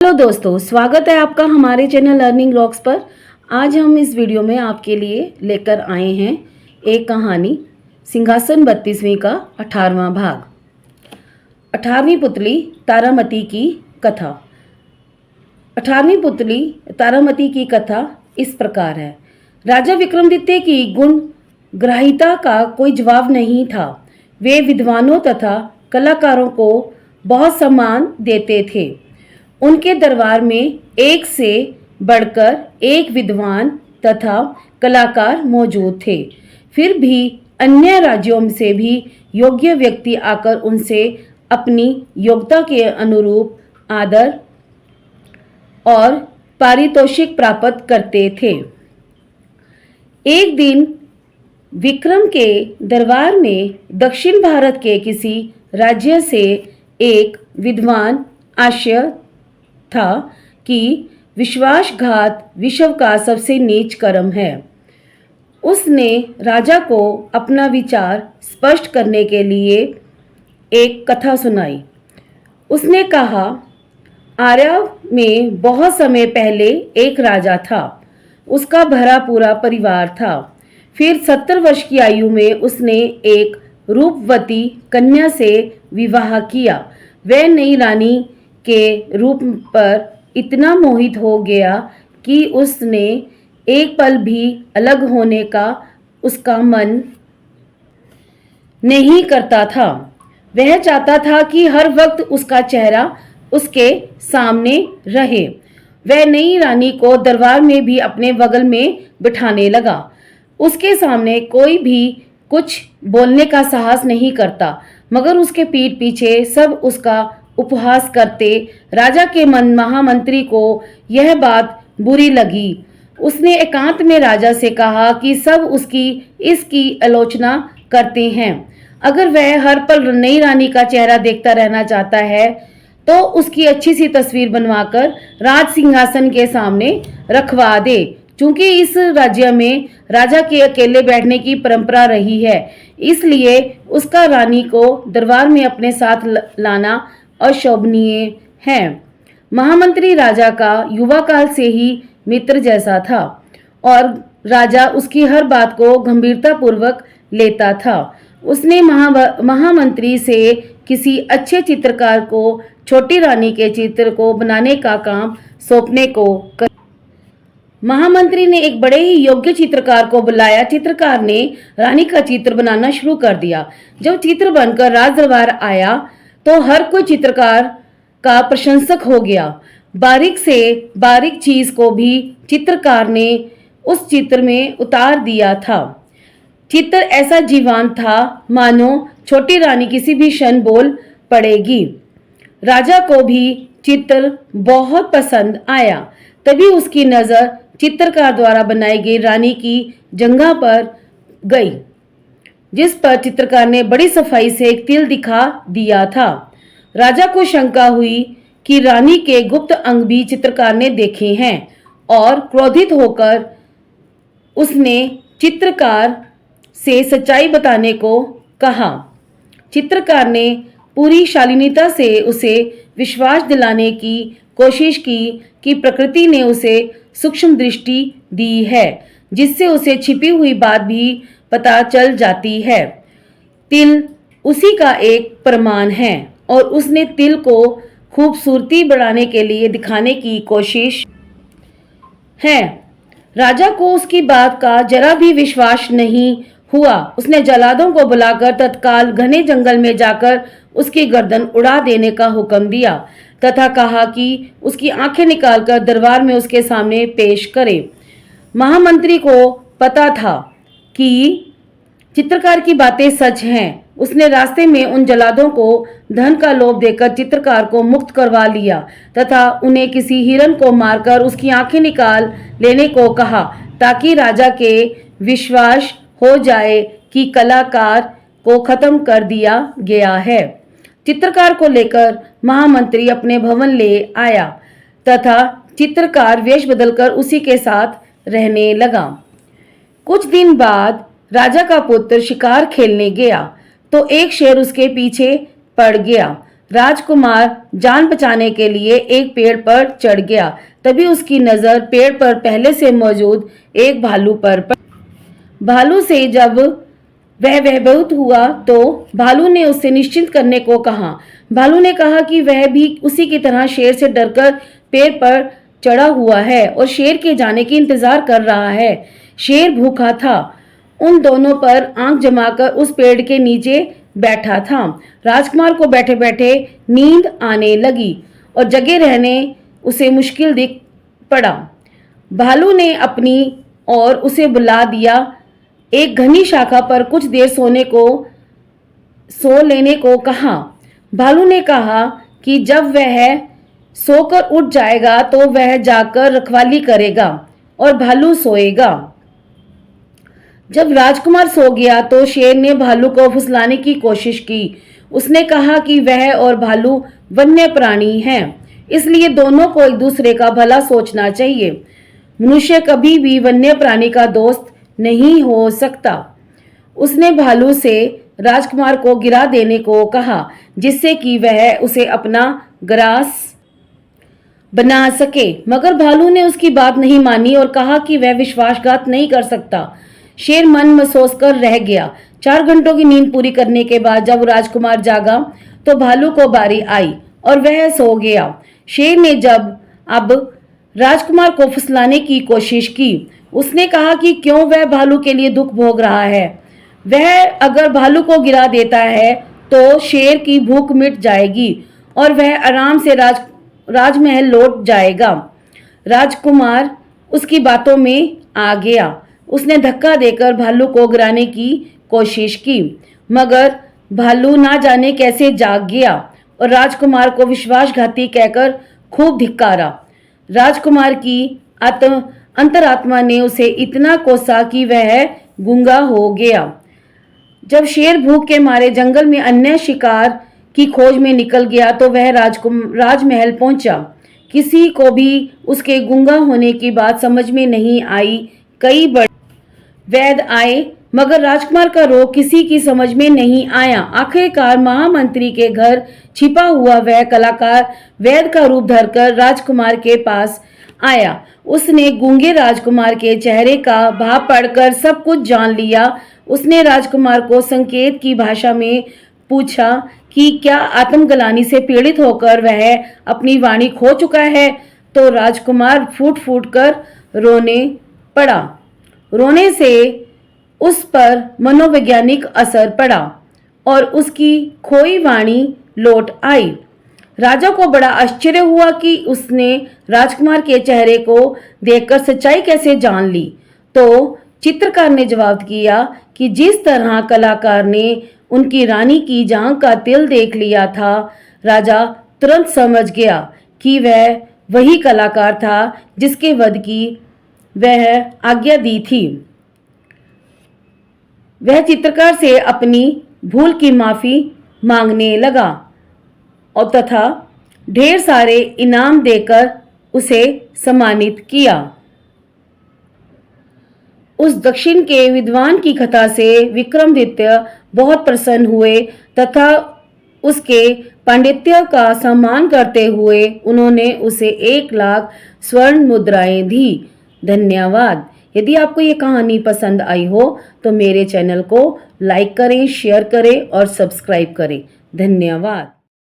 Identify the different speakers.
Speaker 1: Hello दोस्तों, स्वागत है आपका हमारे चैनल लर्निंग रॉक्स पर। आज हम इस वीडियो में आपके लिए लेकर आए हैं एक कहानी, सिंहासन 32वीं का 18वां भाग। 18वीं पुतली तारामती की कथा। 18वीं पुतली तारामती की कथा इस प्रकार है। राजा विक्रमादित्य की गुण ग्राहिता का कोई जवाब नहीं था। वे विद्वानों तथा कलाकारों को बहुत सम्मान देते थे। उनके दरबार में एक से बढ़कर एक विद्वान तथा कलाकार मौजूद थे। फिर भी अन्य राज्यों से भी योग्य व्यक्ति आकर उनसे अपनी योग्यता के अनुरूप आदर और पारितोषिक प्राप्त करते थे। एक दिन विक्रम के दरबार में दक्षिण भारत के किसी राज्य से एक विद्वान आशय था कि विश्वासघात विश्व का सबसे नीच कर्म है। उसने राजा को अपना विचार स्पष्ट करने के लिए एक कथा सुनाई। उसने कहा, आर्या में बहुत समय पहले एक राजा था। उसका भरा पूरा परिवार था। फिर 70 वर्ष की आयु में उसने एक रूपवती कन्या से विवाह किया। वह नई रानी के रूप पर इतना मोहित हो गया कि उसने एक पल भी अलग होने का उसका मन नहीं करता था। वह चाहता था कि हर वक्त उसका चेहरा उसके सामने रहे। वह नई रानी को दरबार में भी अपने बगल में बिठाने लगा। उसके सामने कोई भी कुछ बोलने का साहस नहीं करता, मगर उसके पीठ पीछे सब उसका उपहास करते। राजा के महामंत्री को यह बात बुरी लगी। उसने एकांत में राजा से कहा कि सब इसकी आलोचना करते हैं। अगर वह हर पल नई रानी का चेहरा देखता रहना चाहता है तो उसकी अच्छी सी तस्वीर बनवाकर राज सिंहासन के सामने रखवा दे। चूंकि इस राज्य में राजा के अकेले बैठने की परंपरा रही है, इसलिए उसका रानी को दरबार में अपने साथ लाना अशोभनीय है। महामंत्री राजा का युवा काल से ही मित्र जैसा था और राजा उसकी हर बात को गंभीरता पूर्वक लेता था। उसने महामंत्री से किसी अच्छे चित्रकार को छोटी रानी के चित्र को बनाने का काम सौंपने को कहा। महामंत्री ने एक बड़े ही योग्य चित्रकार को बुलाया। चित्रकार ने रानी का चित्र बनाना शुरू कर दिया। जब चित्र बनकर राज दरबार आया तो हर कोई चित्रकार का प्रशंसक हो गया। बारीक से बारीक चीज को भी चित्रकार ने उस चित्र में उतार दिया था। चित्र ऐसा जीवंत था मानो छोटी रानी किसी भी क्षण बोल पड़ेगी। राजा को भी चित्र बहुत पसंद आया। तभी उसकी नजर चित्रकार द्वारा बनाई गई रानी की जंघा पर गई, जिस पर चित्रकार ने बड़ी सफाई से एक तिल दिखा दिया था। राजा को शंका हुई कि रानी के गुप्त अंग भी चित्रकार ने देखे हैं और क्रोधित होकर उसने चित्रकार से सच्चाई बताने को कहा। चित्रकार ने पूरी शालीनता से उसे विश्वास दिलाने की कोशिश की कि प्रकृति ने उसे सूक्ष्म दृष्टि दी है, जिससे उसे छिपी हुई बात भी पता चल जाती है। तिल उसी का एक प्रमाण है और उसने तिल को खूबसूरती बढ़ाने के लिए दिखाने की कोशिश है। राजा को उसकी बात का जरा भी विश्वास नहीं हुआ। उसने जल्लादों को बुलाकर तत्काल घने जंगल में जाकर उसकी गर्दन उड़ा देने का हुक्म दिया तथा कहा कि उसकी आंखें निकालकर दरबार में उसके सामने पेश करे। महामंत्री को पता था कि चित्रकार की बातें सच हैं। उसने रास्ते में उन जल्लादों को धन का लोभ देकर चित्रकार को मुक्त करवा लिया तथा उन्हें किसी हिरन को मारकर उसकी आंखें निकाल लेने को कहा, ताकि राजा के विश्वास हो जाए कि कलाकार को खत्म कर दिया गया है। चित्रकार को लेकर महामंत्री अपने भवन ले आया तथा चित्रकार वेश बदलकर उसी के साथ रहने लगा। कुछ दिन बाद राजा का पुत्र शिकार खेलने गया तो एक शेर उसके पीछे पड़ गया। राजकुमार जान बचाने के लिए एक पेड़ पर चढ़ गया। तभी उसकी नजर पेड़ पर पहले से मौजूद एक भालू पर पड़ी। भालू से जब वह भयभीत हुआ तो भालू ने उससे निश्चिंत करने को कहा। भालू ने कहा कि वह भी उसी की तरह शेर से डरकर पेड़ पर चढ़ा हुआ है और शेर के जाने की इंतजार कर रहा है। शेर भूखा था, उन दोनों पर आंख जमाकर उस पेड़ के नीचे बैठा था। राजकुमार को बैठे बैठे नींद आने लगी और जगे रहने उसे मुश्किल दिख पड़ा। भालू ने अपनी और उसे बुला दिया। एक घनी शाखा पर कुछ देर सो लेने को कहा। भालू ने कहा कि जब वह सोकर उठ जाएगा तो वह जाकर रखवाली करेगा और भालू सोएगा। जब राजकुमार सो गया तो शेर ने भालू को फुसलाने की कोशिश की। उसने कहा कि वह और भालू वन्य प्राणी हैं, इसलिए दोनों को एक दूसरे का भला सोचना चाहिए। मनुष्य कभी भी वन्य प्राणी का दोस्त नहीं हो सकता। उसने भालू से राजकुमार को गिरा देने को कहा, जिससे कि वह उसे अपना ग्रास बना सके, मगर भालू ने उसकी बात नहीं मानी और कहा कि वह विश्वासघात नहीं कर सकता। शेर मन में सोचकर रह गया। 4 घंटों की नींद पूरी करने के बाद जब राजकुमार जागा तो भालू को बारी आई और वह सो गया। शेर ने जब अब राजकुमार को फुसलाने की कोशिश की, उसने कहा कि क्यों वह भालू के लिए दुख भोग रहा है। वह अगर भालू को गिरा देता है तो शेर की भूख मिट जाएगी और वह आराम से राजमहल लौट जाएगा। राजकुमार उसकी बातों में आ गया। उसने धक्का देकर भालू को गिराने की कोशिश की, मगर भालू ना जाने कैसे जाग गया और राजकुमार को विश्वासघाती कहकर खूब धिक्कारा। राजकुमार की अंतरात्मा ने उसे इतना कोसा कि वह गूंगा हो गया। जब शेर भूख के मारे जंगल में अन्य शिकार की खोज में निकल गया तो वह राजमहल पहुंचा। किसी को भी उसके गूंगा होने की बात समझ में नहीं आई। कई बड़े वैद्य आए, मगर राजकुमार का रोग किसी की समझ में नहीं आया। आखिरकार महामंत्री के घर छिपा हुआ वह कलाकार वैद्य का रूप धरकर राजकुमार के पास आया। उसने गूंगे राजकुमार के चेहरे का भाव पढ़कर सब कुछ जान लिया। उसने राजकुमार को संकेत की भाषा में पूछा कि क्या आत्मग्लानि से पीड़ित होकर वह अपनी वाणी खो चुका है, तो राजकुमार फूट फूट कर रोने पड़ा। रोने से उस पर मनोवैज्ञानिक असर पड़ा और उसकी खोई वाणी लौट आई। राजा को बड़ा आश्चर्य हुआ कि उसने राजकुमार के चेहरे को देखकर सच्चाई कैसे जान ली। तो चित्रकार ने जवाब किया कि जिस तरह कलाकार ने उनकी रानी की जांघ का तिल देख लिया था, राजा तुरंत समझ गया कि वह वही कलाकार था जिसके वध की वह आज्ञा दी थी। वह चित्रकार से अपनी भूल की माफी मांगने लगा और तथा ढेर सारे इनाम देकर उसे सम्मानित किया। उस दक्षिण के विद्वान की कथा से विक्रमादित्य बहुत प्रसन्न हुए तथा उसके पांडित्य का सम्मान करते हुए उन्होंने उसे 1 लाख स्वर्ण मुद्राएं दी। धन्यवाद। यदि आपको ये कहानी पसंद आई हो तो मेरे चैनल को लाइक करें, शेयर करें और सब्सक्राइब करें। धन्यवाद।